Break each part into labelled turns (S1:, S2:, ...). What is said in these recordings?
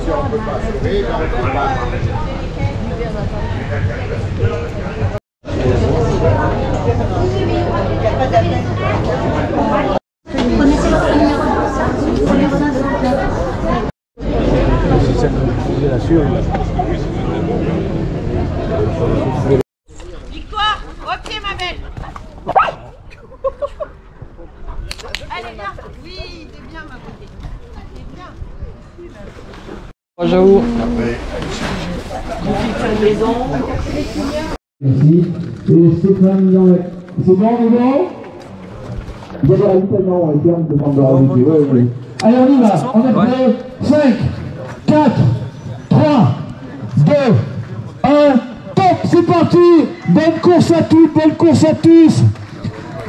S1: si on ne peut pas assurer, ben on ne peut pas.
S2: Victoire, ok ma belle. Allez viens. Oui, t'es bien ma beauté. T'es bien.
S3: J'avoue.
S4: Merci. Et Stéphane Yannick. C'est bon, c'est bon? Vous avez rajouté un nom, on terme de demande de rajouter. Oui, oui. Allez, on y va. On est prêt. 5, 4, 3, 2, 1. Top, c'est parti. Bonne course à toutes, bonne course à tous.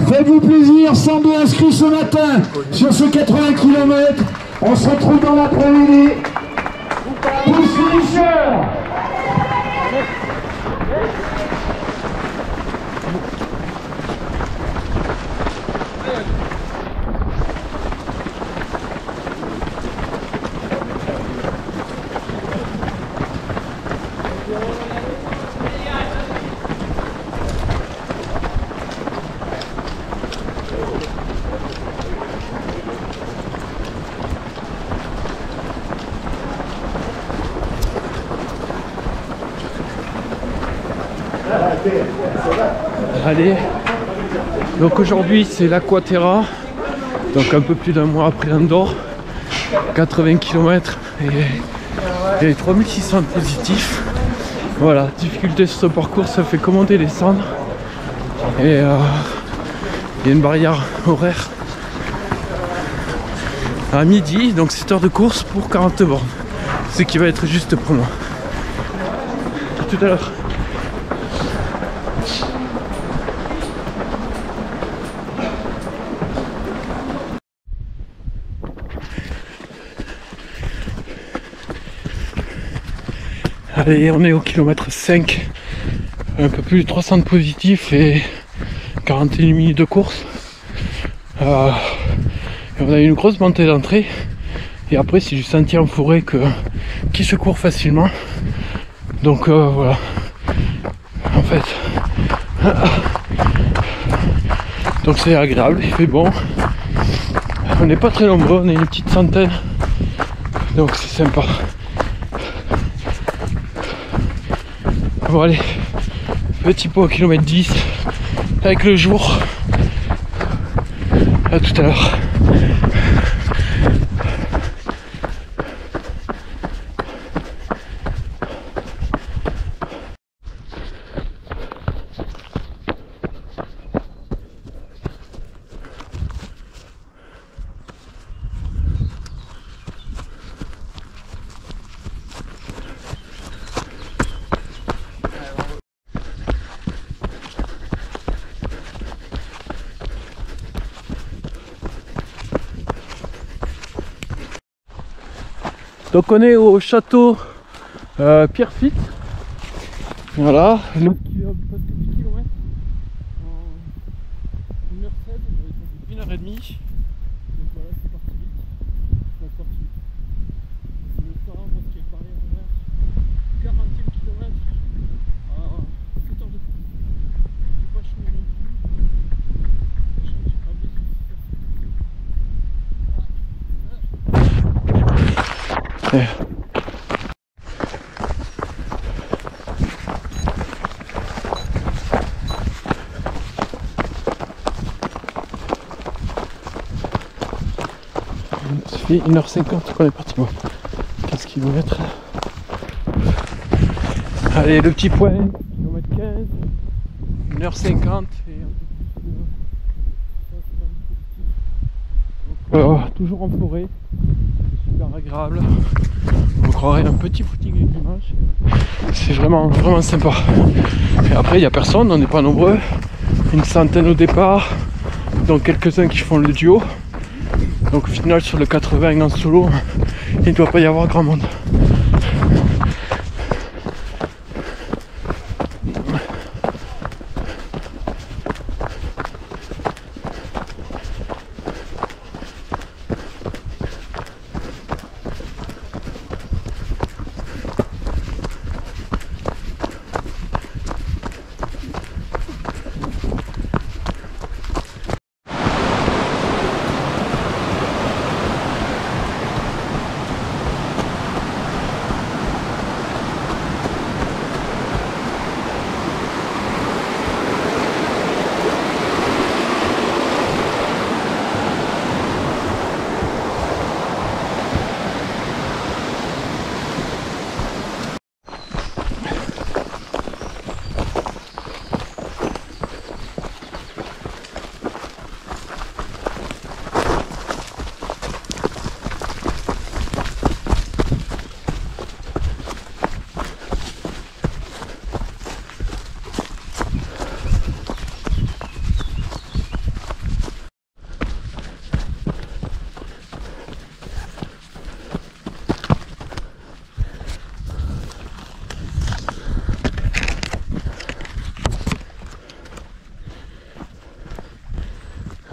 S4: Faites-vous plaisir, 102 inscrits ce matin sur ce 80 km. On se retrouve dans l'après-midi. Tous finisseurs.
S3: Allez, donc aujourd'hui c'est l'Aquaterra, donc un peu plus d'un mois après Andorre, 80 km et 3600 positifs. Voilà, difficulté sur ce parcours, ça fait que monter et descendre. Et il y a une barrière horaire à midi, donc 7 heures de course pour 40 bornes, ce qui va être juste pour moi. À tout à l'heure. Allez, on est au kilomètre 5, un peu plus de 300 de positifs et 41 minutes de course. Et on a une grosse montée d'entrée et après c'est du sentier en forêt qui se court facilement. Donc voilà, en fait, donc c'est agréable, il fait bon. On n'est pas très nombreux, on est une petite centaine, donc c'est sympa. Bon allez, petit pot au kilomètre 10 avec le jour. À tout à l'heure. Donc on est au château Pierrefitte. Voilà, donc il est presque 10 km en 1h16, on avait 1h30. Donc voilà, c'est parti vite. C'est parti vite. C'est le temps parce qu'il y a une barrière horaire 40e km à 7 heures de course. C'est pas chaud non plus. Je change pas bien. Ça fait 1h50 qu'on est parti. Bon, 15 km. Allez, le petit point, kilomètre 15, 1h50 et un peu plus de... Donc, toujours en forêt, c'est super agréable. On croirait un petit footing du dimanche. C'est vraiment sympa. Et après il n'y a personne, on n'est pas nombreux. Une centaine au départ, donc quelques-uns qui font le duo. Donc au final sur le 80 en solo, il ne doit pas y avoir grand monde.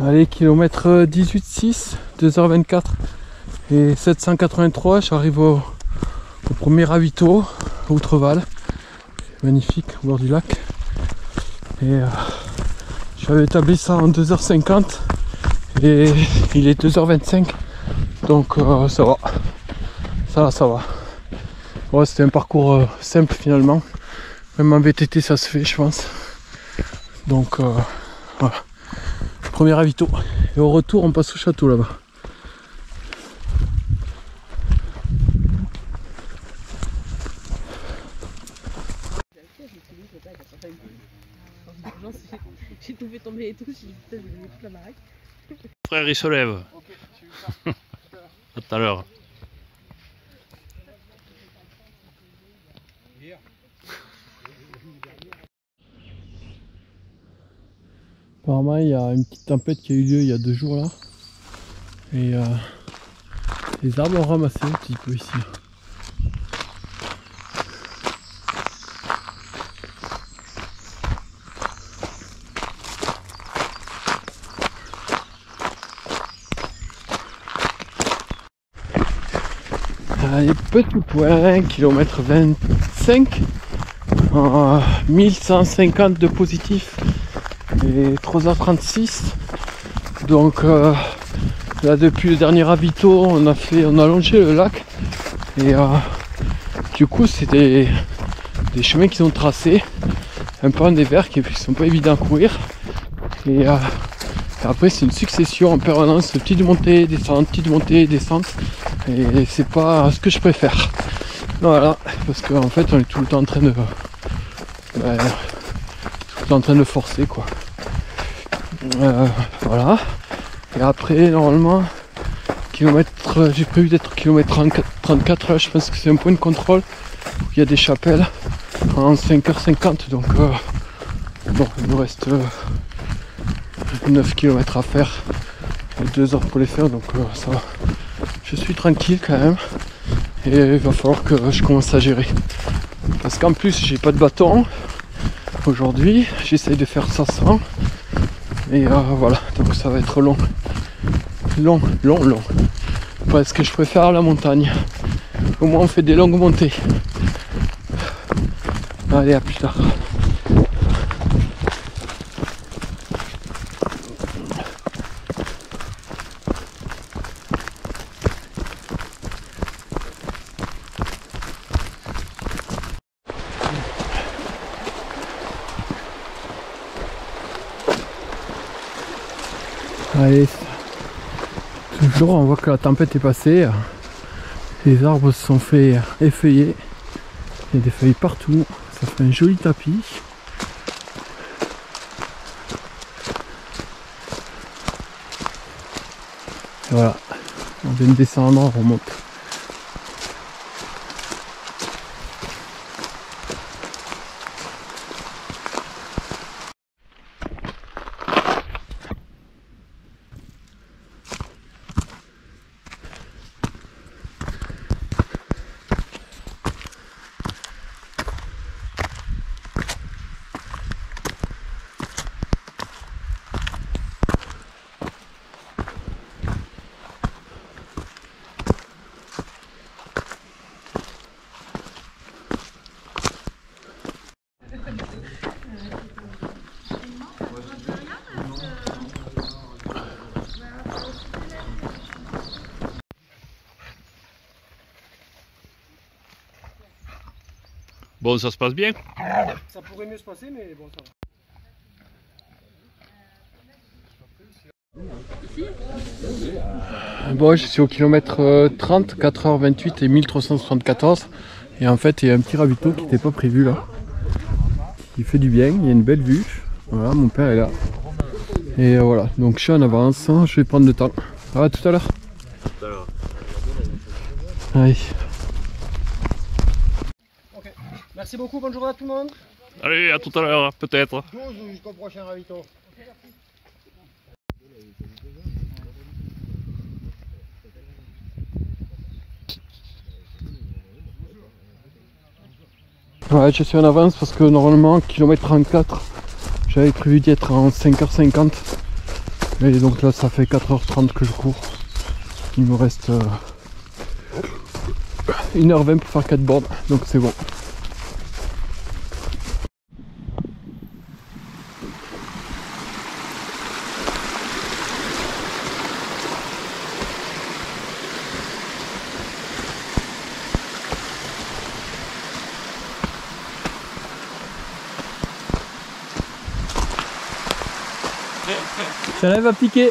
S3: Allez, kilomètre 18,6, 2h24 et 783, j'arrive au premier ravito, Outreval, magnifique au bord du lac. Et j'avais établi ça en 2h50 et il est 2h25, donc ça va, ça va. Ouais, c'était un parcours simple finalement, même en VTT ça se fait je pense. Donc voilà, premier ravito. Et au retour on passe au château là-bas.
S2: J'ai tout fait tomber et tout, j'ai dit putain, j'ai mis toute la baraque.
S5: Frère, il se lève. À tout à l'heure.
S3: Apparemment il y a une petite tempête qui a eu lieu il y a 2 jours là. Et les arbres ont ramassé un petit peu ici. Allez, petit point, kilomètre 25, 1150 de positif et 3h36. Donc là depuis le dernier ravito on a longé le lac et du coup c'est des chemins qui sont tracés un peu en dévers qui sont pas évidents à courir et après c'est une succession en permanence de petites montées, descentes, petites montées, descentes. Et c'est pas ce que je préfère. Voilà, parce qu'en fait on est tout le temps en train de forcer quoi. Voilà. Et après normalement j'ai prévu d'être kilomètre 34 là, je pense que c'est un point de contrôle où il y a des chapelles en 5h50 donc bon il nous reste 9 km à faire, 2 heures pour les faire donc ça va. Je suis tranquille quand même et il va falloir que je commence à gérer parce qu'en plus j'ai pas de bâton aujourd'hui, j'essaye de faire ça sans et voilà, donc ça va être long, parce que je préfère la montagne, au moins on fait des longues montées. Allez, à plus tard. Allez, toujours on voit que la tempête est passée, les arbres se sont fait effeuiller, il y a des feuilles partout, ça fait un joli tapis. Et voilà, on vient de descendre, on remonte.
S5: Bon, ça se passe bien?
S6: Ça pourrait mieux se passer, mais bon, ça va.
S3: Bon, je suis au kilomètre 30, 4h28 et 1374. Et en fait, il y a un petit ravito qui n'était pas prévu là. Il fait du bien, il y a une belle vue. Voilà, mon père est là. Et voilà, donc je suis en avance, je vais prendre le temps. À tout à l'heure.
S5: Tout à l'heure.
S3: Allez.
S6: Ok, merci beaucoup, bonne journée à tout le monde.
S5: Allez, à tout à l'heure, peut-être.
S1: 12 jusqu'au prochain ravito.
S3: Ouais, je suis en avance parce que normalement, kilomètre 34, j'avais prévu d'y être en 5h50. Et donc là ça fait 4h30 que je cours. Il me reste 1h20 pour faire 4 bornes, donc c'est bon. Ça va piquer.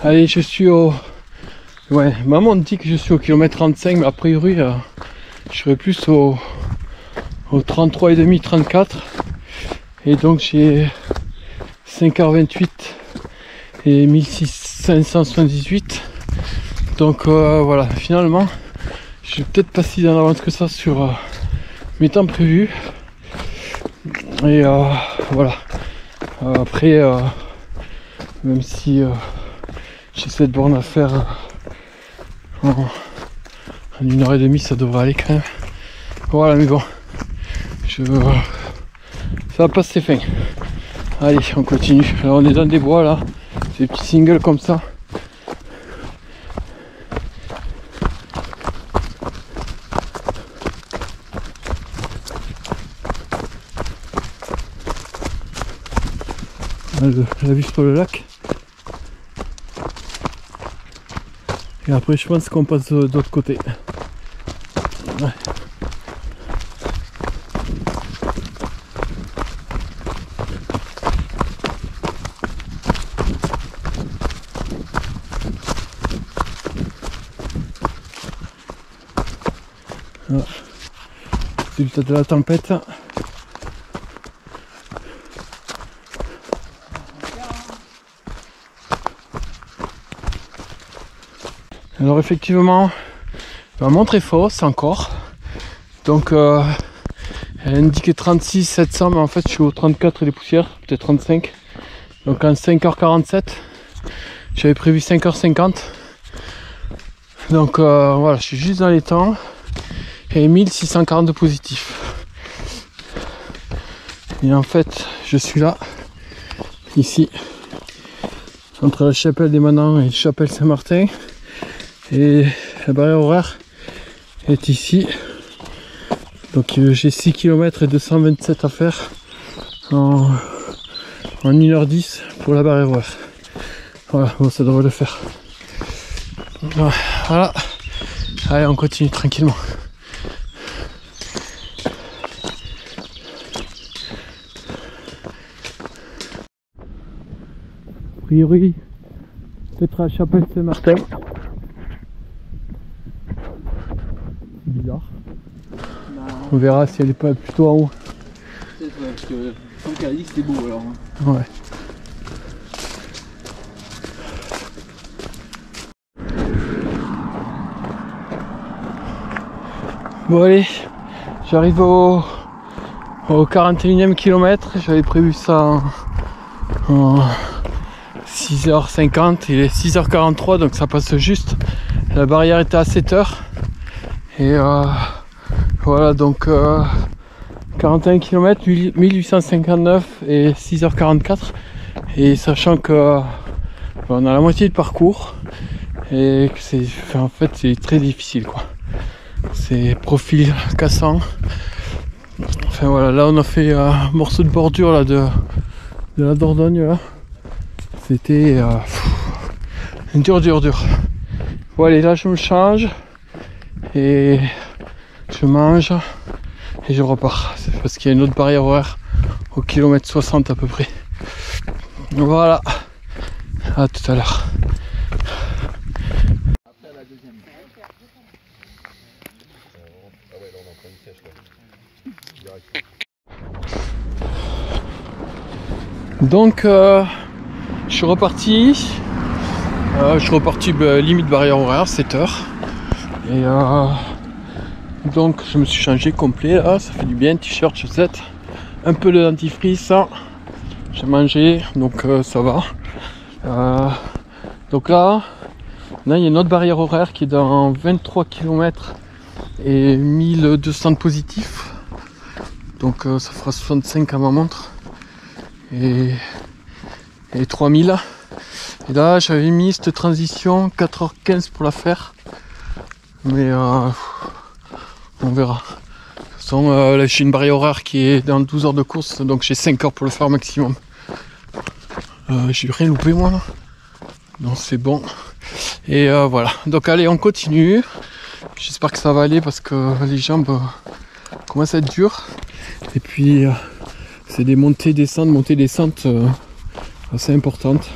S3: Allez, je suis au... Ouais, maman dit que je suis au kilomètre 35, mais a priori, je serai plus au 33,5, 34. Et donc j'ai 5h28 et 1578. Donc voilà, finalement, je vais peut-être pas si en avance que ça sur mes temps prévus. Et voilà. Après, même si j'ai cette borne à faire en 1h30, ça devrait aller quand même. Voilà, mais bon, ça va passer fin. Allez, on continue. Alors on est dans des bois là, des petits singles comme ça. La vue sur le lac. Et après je pense qu'on passe de l'autre côté. Ouais. Voilà. Résultat de la tempête. Alors effectivement, ma montre est fausse encore, donc elle indiquait 36 700, mais en fait je suis au 34 et des poussières, peut-être 35. Donc en 5h47, j'avais prévu 5h50. Donc voilà, je suis juste dans les temps et 1642 positifs. Et en fait, je suis là, ici, entre la chapelle des Manants et la chapelle Saint-Martin. Et la barrière horaire est ici. Donc j'ai 6 km et 227 à faire en 1h10 pour la barrière horaire. Voilà, bon, ça devrait le faire. Voilà. Allez, on continue tranquillement. A priori, peut-être à la chapelle Saint-Martin. Bizarre. On verra si elle est pas plutôt en haut.
S7: Peut-être ouais, parce que tant qu'elle a dit que c'était beau alors.
S3: Ouais. Bon allez, j'arrive au 41e kilomètre. J'avais prévu ça en 6h50, il est 6h43 donc ça passe juste. La barrière était à 7h. Et voilà, donc 41 km, 1859 et 6h44. Et sachant que on a la moitié de parcours et que c'est, en fait c'est très difficile quoi. C'est profil cassant. Enfin voilà, là on a fait un morceau de bordure là de la Dordogne là. C'était dur. Bon allez, là je me change et je mange et je repars. C'est parce qu'il y a une autre barrière horaire au kilomètre 60 à peu près. Voilà, à tout à l'heure. Donc je suis reparti. Limite barrière horaire, 7h. Et donc je me suis changé complet là, ça fait du bien, t-shirt, chaussettes, un peu de dentifrice, j'ai mangé, donc ça va. Donc là, il y a une autre barrière horaire qui est dans 23 km et 1200 de positifs. Donc ça fera 65 à ma montre. Et 3000. Et là j'avais mis cette transition 4h15 pour la faire. Mais on verra. De toute façon là j'ai une barrière horaire qui est dans 12 heures de course. Donc j'ai 5 heures pour le faire maximum. J'ai rien loupé moi là. Donc c'est bon. Et voilà. Donc allez on continue. J'espère que ça va aller parce que les jambes commencent à être dures. Et puis c'est des montées descentes assez importantes.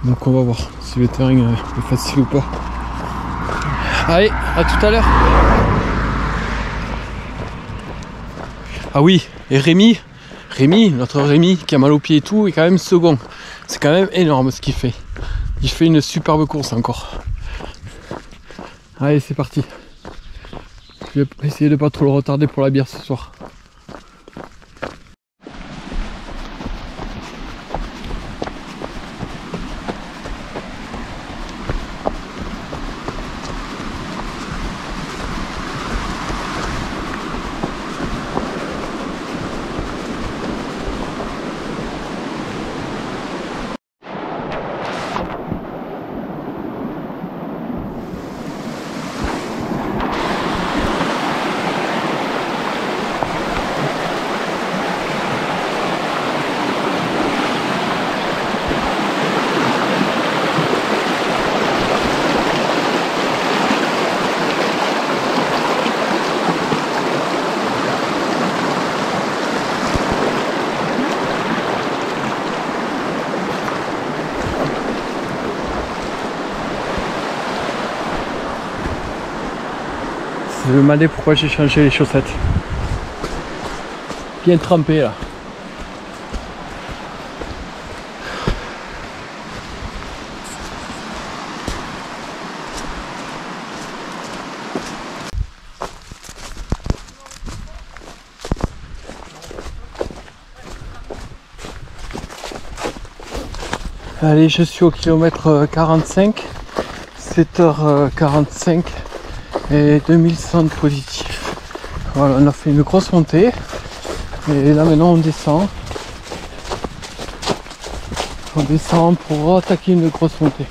S3: Donc on va voir si le terrain est facile ou pas. Allez, à tout à l'heure. Ah oui, et Rémi, notre Rémi qui a mal au pied et tout, est quand même second. C'est quand même énorme ce qu'il fait. Il fait une superbe course encore. Allez, c'est parti. Je vais essayer de pas trop le retarder pour la bière ce soir. Je me demandais pourquoi j'ai changé les chaussettes. Bien trempé là. Allez, je suis au kilomètre 45, 7h45 et 2100 de positif. Voilà, on a fait une grosse montée et là maintenant on descend. On descend pour attaquer une grosse montée.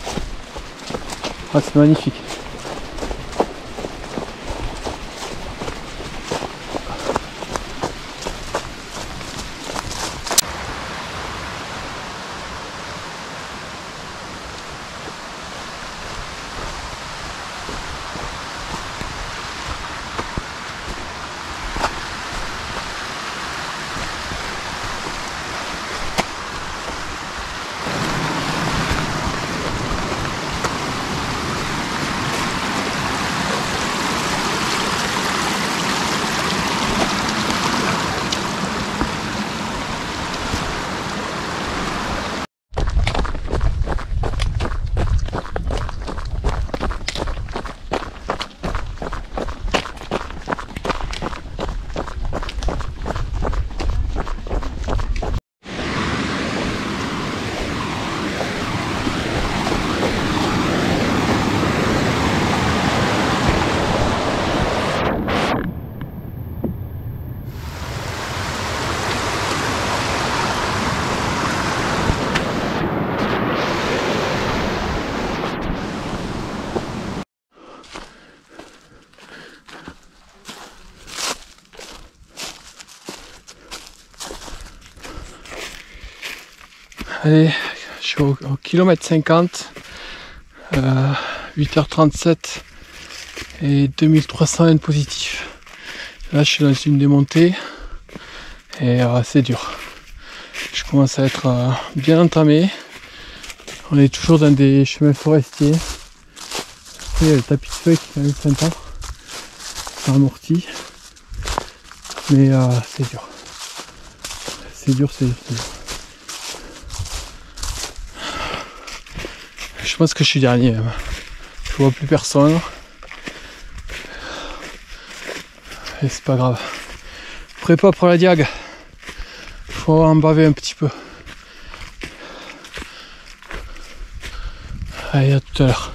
S3: Ah, c'est magnifique. Allez, je suis au kilomètre 50, 8h37 et 2300 N positif. Là je suis dans une démontée et c'est dur. Je commence à être bien entamé. On est toujours dans des chemins forestiers. Après il y a le tapis de feuilles qui est quand même sympa. Ça amortit. Mais c'est dur. C'est dur. Je pense que je suis dernier. Je vois plus personne. Et c'est pas grave. Prépa pour la diag. Faut en baver un petit peu. Allez, à tout à l'heure.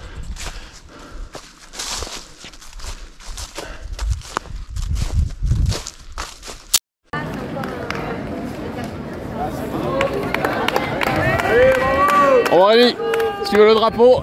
S3: allez, suivez le drapeau.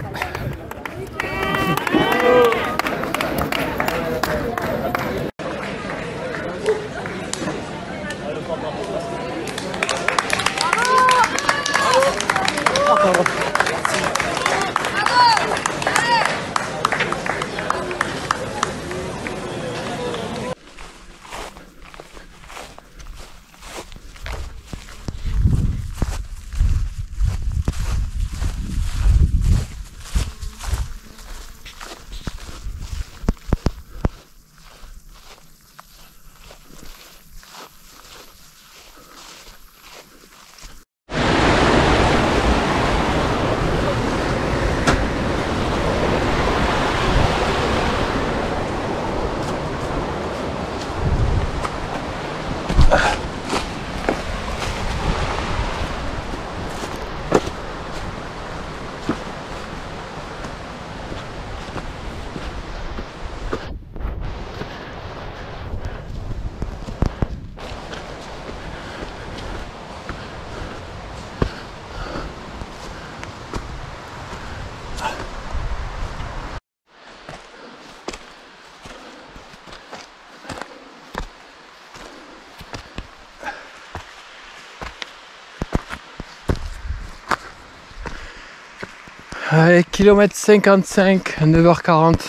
S3: Allez, kilomètre 55, 9h40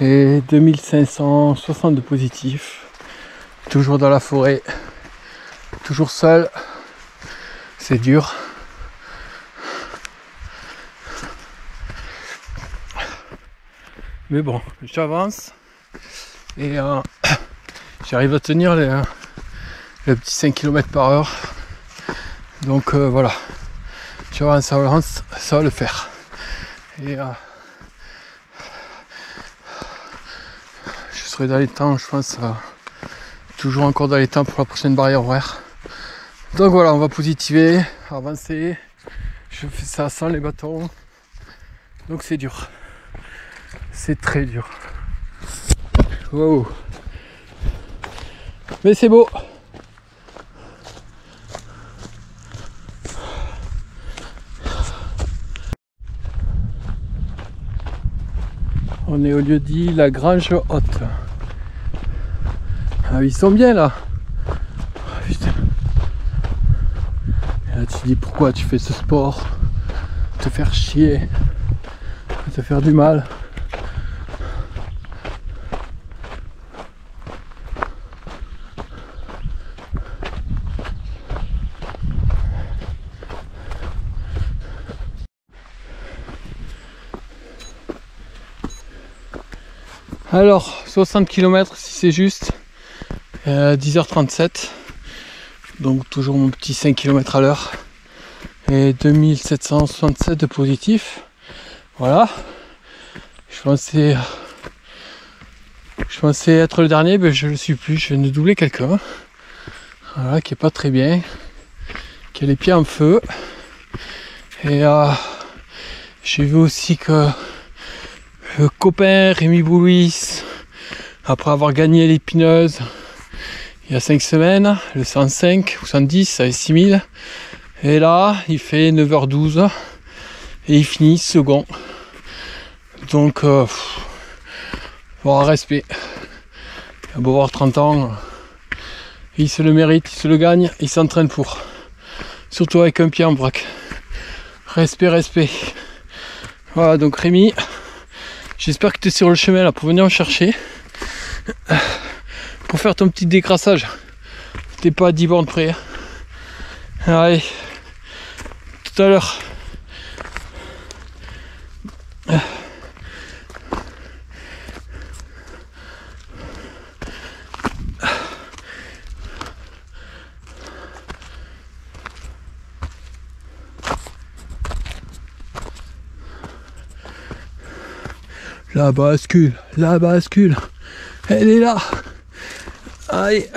S3: et 2560 de positif. Toujours dans la forêt, toujours seul, c'est dur. Mais bon, j'avance et j'arrive à tenir le petit 5 km par heure. Donc voilà, j'avance, ça va le faire. Et je serai dans les temps, je pense, toujours encore dans les temps pour la prochaine barrière horaire. Donc voilà, on va positiver, avancer. Je fais ça sans les bâtons. Donc c'est dur. C'est très dur. Wow. Mais c'est beau. On est au lieu dit la Grange Haute. Ah, ils sont bien là. Oh, putain. Et là tu te dis pourquoi tu fais ce sport? Te faire chier, te faire du mal. Alors 60 km si c'est juste, 10h37, donc toujours mon petit 5 km à l'heure et 2767 de positif. Voilà, je pensais être le dernier, mais je le suis plus. Je viens de doubler quelqu'un, voilà, qui est pas très bien, qui a les pieds en feu. Et j'ai vu aussi que le copain Rémi Boulis, après avoir gagné l'épineuse il y a 5 semaines, le 105 ou 110 avec 6000, et là il fait 9h12 et il finit second. Donc bon, respect, il a beau avoir 30 ans, il se le mérite, il se le gagne, il s'entraîne pour, surtout avec un pied en vrac. Respect. Voilà, donc Rémi, j'espère que tu es sur le chemin là pour venir me chercher pour faire ton petit décrassage. T'es pas à 10 bornes près. Allez, tout à l'heure. La bascule, elle est là. Allez.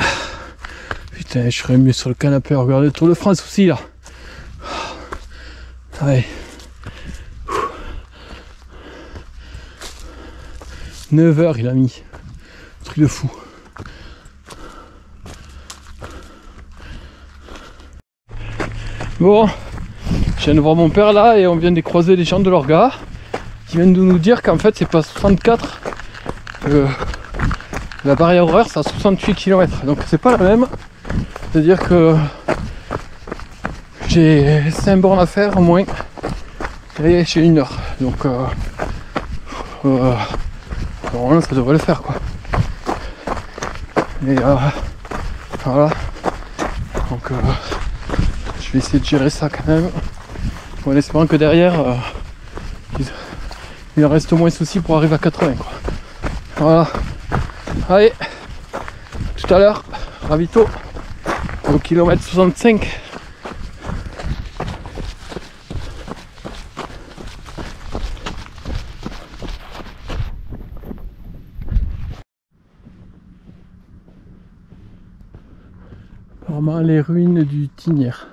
S3: Putain, je serais mieux sur le canapé à regarder le Tour de France aussi là. Allez. 9h il a mis. Truc de fou. Bon, Je viens de voir mon père là et on vient de croiser les gens de l'Orga qui viennent de nous dire qu'en fait c'est pas 64, la barrière horaire c'est à 68 km, donc c'est pas la même. C'est à dire que j'ai 5 bornes à faire au moins et j'ai 1 heure, donc normalement ça devrait le faire quoi. Et voilà, donc je vais essayer de gérer ça quand même, en espérant que derrière il en reste au moins souci pour arriver à 80 quoi. Voilà, allez, tout à l'heure, ravito au kilomètre 65. Apparemment les ruines du Tignière.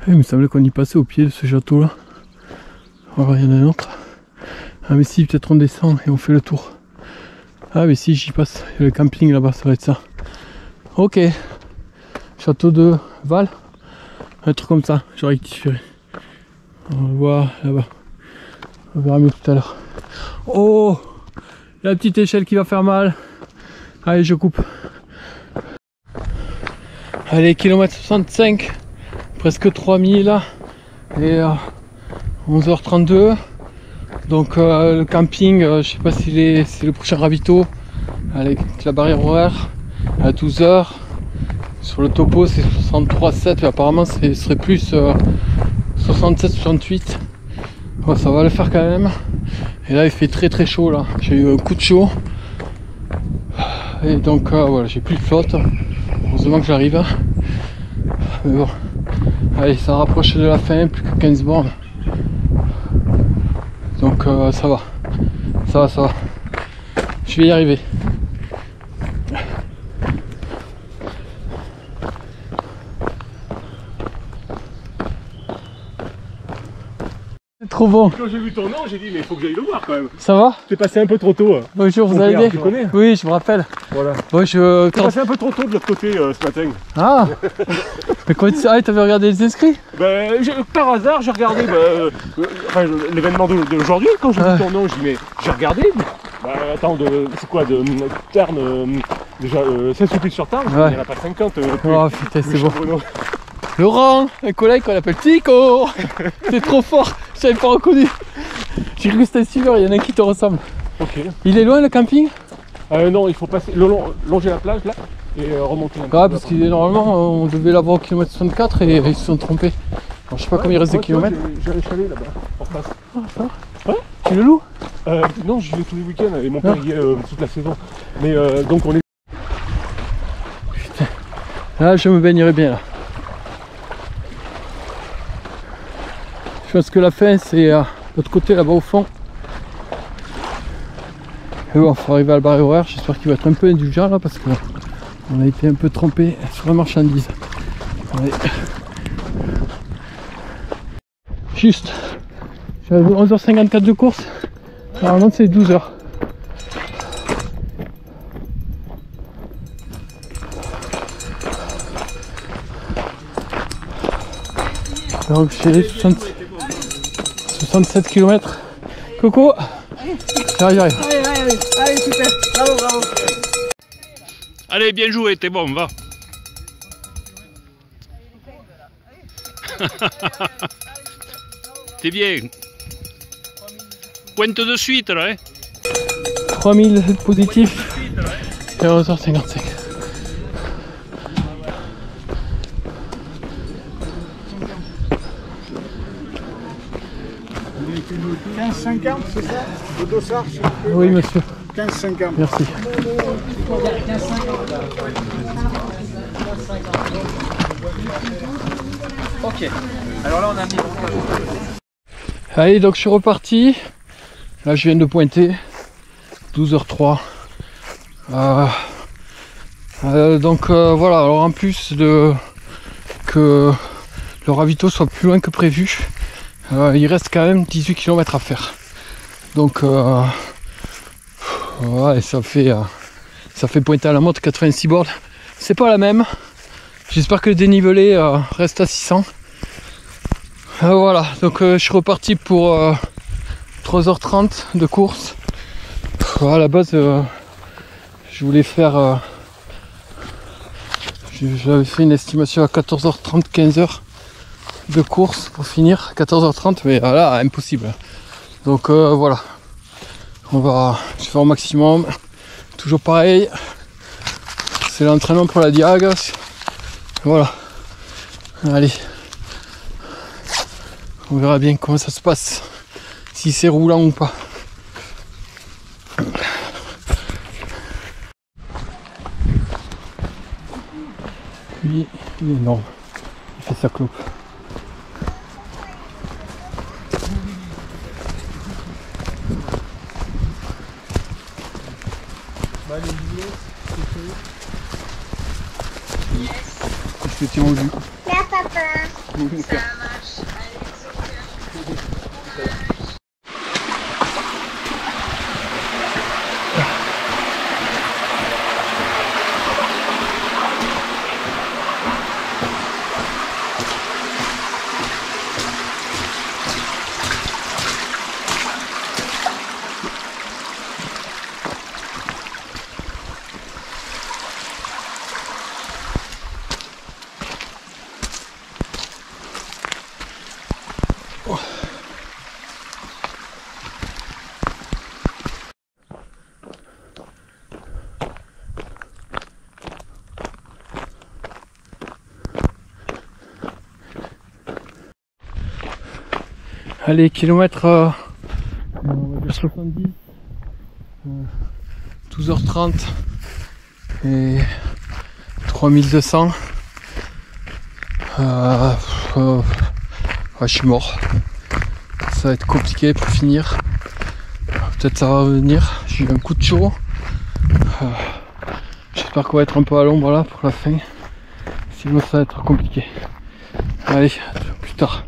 S3: Il me semblait qu'on y passait au pied de ce château là. Alors il y en a un autre. Ah mais si, peut-être on descend et on fait le tour. Ah mais si, j'y passe. Il y a le camping là-bas, ça va être ça. Ok. Château de Val. Un truc comme ça, je rectifierai. On le voit là-bas. On verra mieux tout à l'heure. Oh, la petite échelle qui va faire mal. Allez, je coupe. Allez, kilomètre 65. Presque 3000 là. Et 11h32. Donc le camping, je sais pas si c'est le prochain ravito. Avec la barrière horaire à 12h. Sur le topo c'est 63,7. Apparemment ce serait plus 67-68. Bon, ça va le faire quand même. Et là il fait très très chaud là. J'ai eu un coup de chaud. Et donc voilà, j'ai plus de flotte. Heureusement que j'arrive. Mais bon. Allez, ça rapproche de la fin, plus que 15 bornes. Donc ça va. Ça va. Je vais y arriver. C'est trop bon.
S6: Quand j'ai vu ton nom, j'ai dit mais il faut que j'aille le voir quand même.
S3: Ça va?
S6: T'es passé un peu trop tôt.
S3: Bonjour, vous
S6: Mon
S3: allez
S6: père,
S3: bien?
S6: tu connais?
S3: Oui, je me rappelle.
S6: Voilà.
S3: Bon,
S6: T'es passé un peu trop tôt de l'autre côté ce matin.
S3: Ah. Mais comment tu... Ah, t'avais regardé les inscrits?
S6: Par hasard, j'ai regardé l'événement d'aujourd'hui. Quand j'ai vu ton nom, j'ai dit mais j'ai regardé. Attends, c'est quoi de Terne déjà Saint-Sulpice-sur-Tarn, il n'y en a pas 50.
S3: Oh putain, c'est bon. Laurent, un collègue qu'on appelle Tico. C'est trop fort, je t'avais pas reconnu. J'ai cru que c'était un suiveur, il y en a un qui te ressemble.
S6: Ok.
S3: Il est loin le camping?
S6: Non, il faut passer, longer la plage là et remonter.
S3: Ah, parce qu'il est normalement, on devait l'avoir au kilomètre 64 et ils se sont trompés. Alors, je sais pas combien il reste de kilomètres.
S6: J'ai un chalet là-bas, en face.
S3: Ah, ça va? Ouais. Tu le loues?
S6: Non, j'y vais tous les week-ends et mon père y est toute la saison. Mais donc on est.
S3: Putain. Là, je me baignerai bien là. Je pense que la fin c'est de l'autre côté là-bas au fond. Et bon, il faut arriver à la barrière horaire. J'espère qu'il va être un peu indulgent là parce que on a été un peu trompé sur la marchandise. Allez. Juste. J'avais 11h54 de course. Normalement c'est 12h. Donc j'ai 67 km. Coucou. J'arrive.
S2: Allez, super. Bravo.
S5: Allez, bien joué, t'es bon, va. T'es bien. Pointe de suite là, hein.
S3: 3000 positifs et 11h55.
S1: C'est ça? Le dossard, s'il vous plaît.
S3: Oui monsieur.
S1: 15,50.
S3: Merci.
S7: Ok. Alors là on a mis.
S3: Allez, donc je suis reparti. Là je viens de pointer. 12h03. Donc voilà, alors en plus de que le ravito soit plus loin que prévu, il reste quand même 18 km à faire. Donc ouais, ça fait Ça fait pointer à la motte 86 bornes. C'est pas la même. J'espère que le dénivelé reste à 600. Voilà, donc je suis reparti pour 3h30 de course. À la base, je voulais faire... j'avais fait une estimation à 14h30, 15h de course pour finir. 14h30, mais là, impossible. Donc voilà. Je vais faire au maximum. Toujours pareil. C'est l'entraînement pour la diag. Voilà. Allez. On verra bien comment ça se passe. Si c'est roulant ou pas. Lui, il est énorme. Il fait sa clope. Je te tiens au jus.
S2: Là, papa. Ça marche.
S3: Allez, kilomètre on va dire 70, 12h30 et 3200. Je suis mort. Ça va être compliqué pour finir. Peut-être ça va revenir. J'ai eu un coup de chaud. J'espère qu'on va être un peu à l'ombre là pour la fin. Sinon ça va être compliqué. Allez, à plus tard.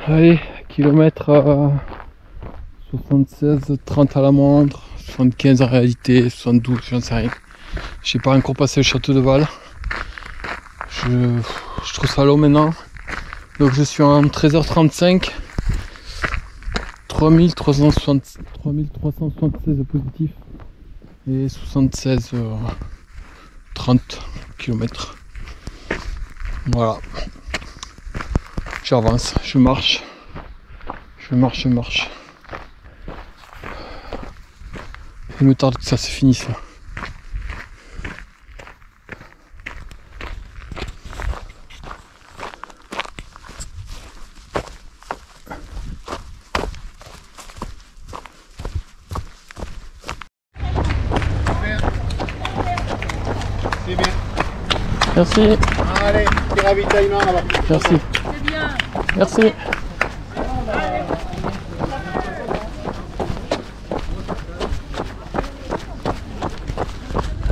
S3: Allez, kilomètre 76, 30 à la montre, 75 en réalité, 72, j'en sais rien. J'ai pas encore passé le château de Val. Je trouve ça long maintenant. Donc je suis en 13h35, 3376 positifs et 76 30 km. Voilà. J'avance, je marche. Il me tarde que ça se finisse là.
S1: C'est bien.
S3: Merci.
S1: Allez, petit ravitaillement là-bas.
S3: Merci.
S2: C'est bien.
S3: Merci.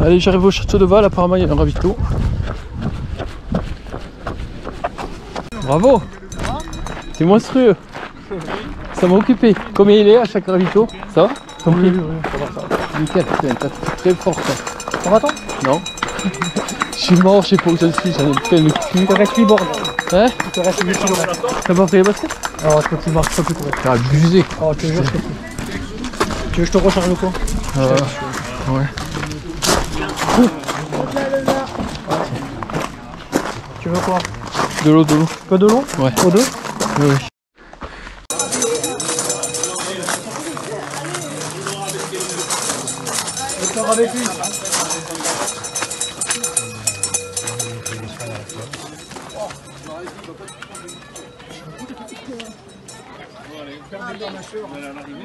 S3: Allez, j'arrive au château de Val, apparemment il y a un ravito. Bravo. C'est monstrueux. Ça m'a occupé. Combien il est à chaque ravito? Ça va? Oui, nickel, putain, t'as fait très fort ça.
S1: Ça va toi?
S3: Non. Je suis mort, je sais pas où je suis, j'en ai plein le cul.
S1: Il te reste 8 bornes.
S3: Hein?
S1: Il te reste 8 km.
S3: T'as pas fait les baskets?
S1: Alors quand tu marches pas plus pour être.
S3: T'as abusé.
S1: Oh, je te jure, je te fous. Tu veux que je te recharge le quoi?
S3: Ouais.
S1: Tu veux quoi?
S3: De l'eau.
S1: Que de l'eau?
S3: Ouais.
S1: Au 2?
S3: Oui.
S1: Avec lui.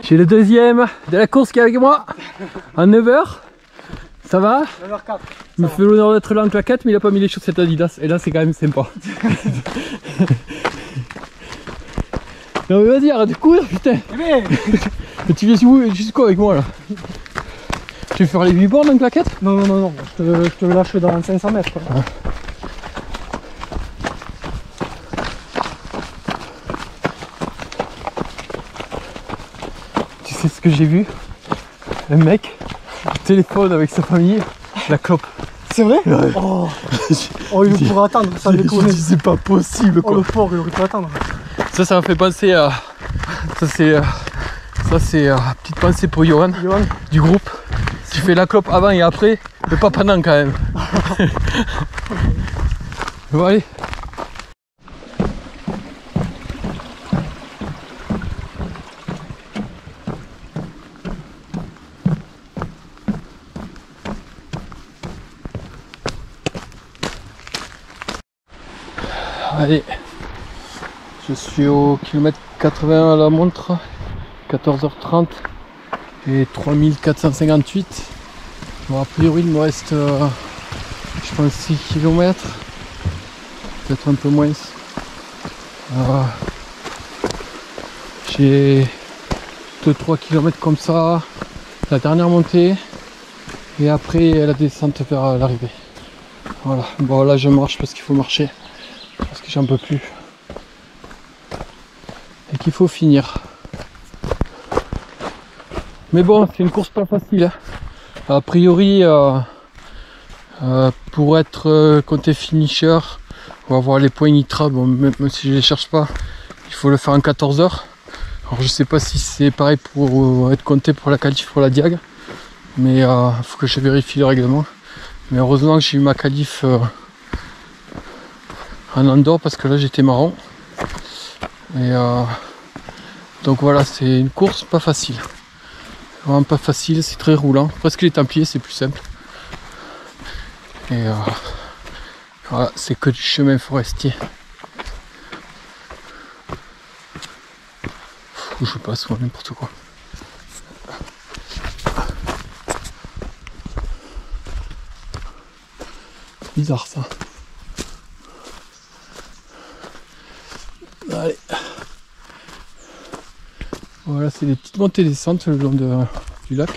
S3: J'ai le deuxième de la course qui est avec moi à 9h. Ça va?
S1: 9h04.
S3: Il me fait l'honneur d'être là en claquette, mais il a pas mis les chaussettes Adidas. Et là, c'est quand même sympa. Non mais vas-y, arrête de courir, putain. Mais tu viens jusqu'où avec moi là? Tu veux faire les 8 bornes en claquette?
S1: Non, non, non, non. Je te lâche dans 500 mètres. Quoi.
S3: Ah. Tu sais ce que j'ai vu? Un mec au téléphone avec sa famille, la clope.
S1: C'est vrai?
S3: Ouais.
S1: Oh, il pourrait attendre, ça déconne.
S3: C'est pas possible quoi.
S1: Oh, le fort, il aurait pu attendre.
S3: Ça m'a fait penser à... Ça c'est petite pensée pour Johan du groupe. Tu fais la clope avant et après, mais pas pendant quand même. Bon allez. Allez. Je suis au kilomètre 80 à la montre, 14h30 et 3458. Bon, a priori il me reste je pense 6 km, peut-être un peu moins. J'ai 2-3 km comme ça, la dernière montée et après la descente vers l'arrivée. Voilà, bon là je marche parce qu'il faut marcher, parce que j'en peux plus. Et qu'il faut finir. Mais bon, c'est une course pas facile. Hein. A priori, pour être compté finisher, on va avoir les points Nitra. Bon, même si je les cherche pas, il faut le faire en 14 heures. Alors je sais pas si c'est pareil pour être compté pour la qualif pour la Diag, mais il faut que je vérifie le règlement. Mais heureusement que j'ai eu ma qualif en Andorre parce que là j'étais marron. Et donc voilà, c'est une course pas facile. Vraiment pas facile, c'est très roulant. Presque les Templiers, c'est plus simple. Et voilà, c'est que du chemin forestier. Je passe n'importe quoi. Bizarre ça. Allez. Voilà, c'est des petites montées et descentes le long du lac.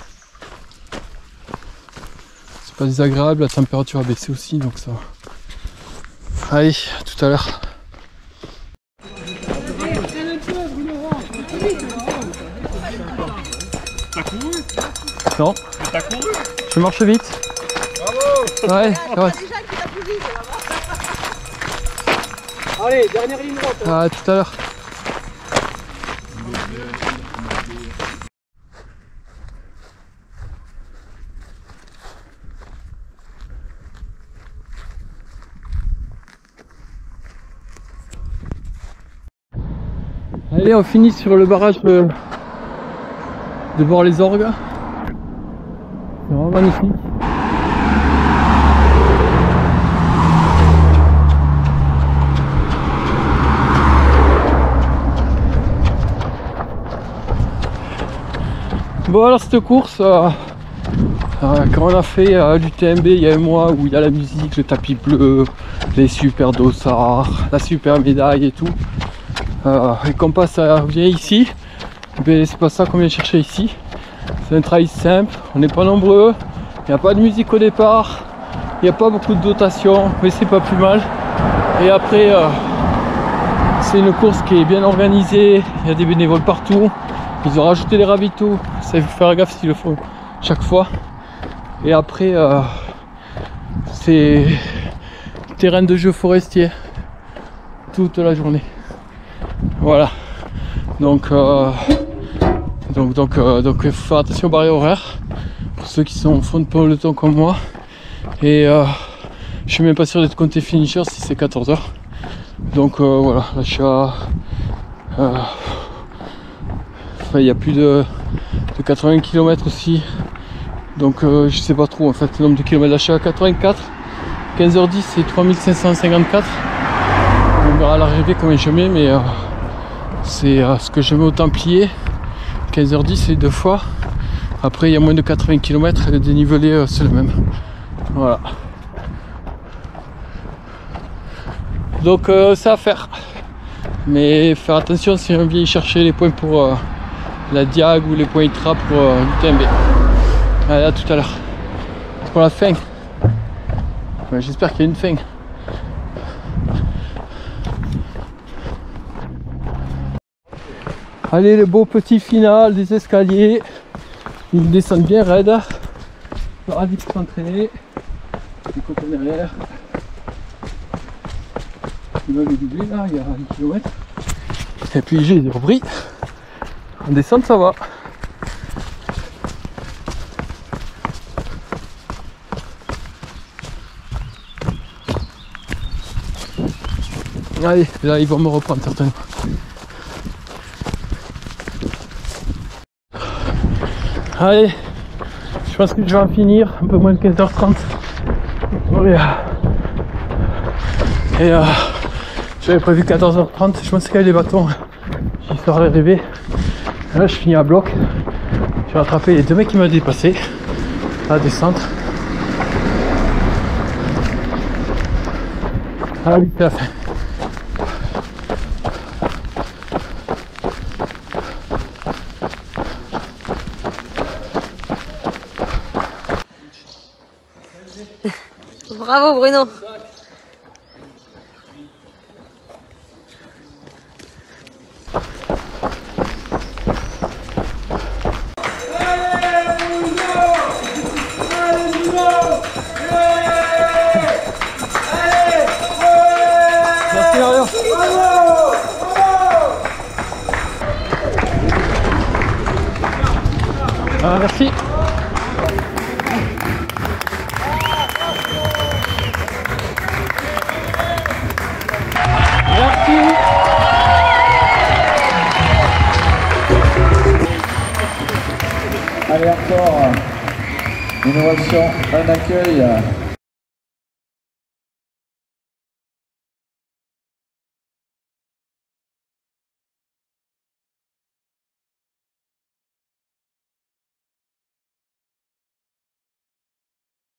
S3: C'est pas désagréable, la température a baissé aussi, donc ça va. Allez, à tout à l'heure.
S6: T'as couru?
S3: Non.
S6: T'as couru?
S3: Je marche vite. Bravo. Ouais, ça va.
S1: Allez, dernière ligne droite.
S3: À tout à l'heure. Allez, on finit sur le barrage de Bord-les-Orgues. C'est vraiment magnifique. Bon alors cette course, quand on a fait l'UTMB il y a un mois où il y a la musique, le tapis bleu, les super dossards, la super médaille et tout, et qu'on vient ici, ben c'est pas ça qu'on vient chercher ici. C'est un trail simple, on n'est pas nombreux, il n'y a pas de musique au départ, il n'y a pas beaucoup de dotation, mais c'est pas plus mal. Et après c'est une course qui est bien organisée, il y a des bénévoles partout. Ils ont rajouté les ravitaux, ça il faut faire gaffe s'ils le font chaque fois. Et après c'est terrain de jeu forestier toute la journée. Voilà. Donc il faut faire attention aux barrières horaires pour ceux qui sont au fond de peloton comme moi. Et je suis même pas sûr d'être compté finisher si c'est 14 heures. Donc voilà, là je suis à il y a plus de 80 km aussi, donc je sais pas trop en fait le nombre de kilomètres. Là je suis à 84, 15h10 c'est 3554. On verra à l'arrivée combien je mets, mais c'est ce que je mets au Templier. 15h10 c'est 2 fois. Après il y a moins de 80 km et le dénivelé c'est le même. Voilà. Donc c'est à faire. Mais faire attention si on vient chercher les points pour la diag ou les points ITRA pour l'UTMB. Allez, à tout à l'heure. C'est pour la fin. Ouais, j'espère qu'il y a une fin. Allez, le beau petit final des escaliers. Ils descendent bien raide. Ravi pour s'entraîner. Du côté derrière. Il va le doubler là, il y a 1 km. Et puis j'ai repris. En descente ça va. Allez, là ils vont me reprendre certainement. Allez, je pense que je vais en finir, un peu moins de 15h30. Et j'avais prévu 14h30, je pense qu'il y a des bâtons, j'espère d'arriver. Là je finis à bloc, j'ai rattrapé les 2 mecs qui m'ont dépassé à la descente. Ah oui, c'est la fin.
S2: Bravo Bruno.
S3: Merci Mario. Ah, merci.
S4: Allez encore, innovation, un accueil.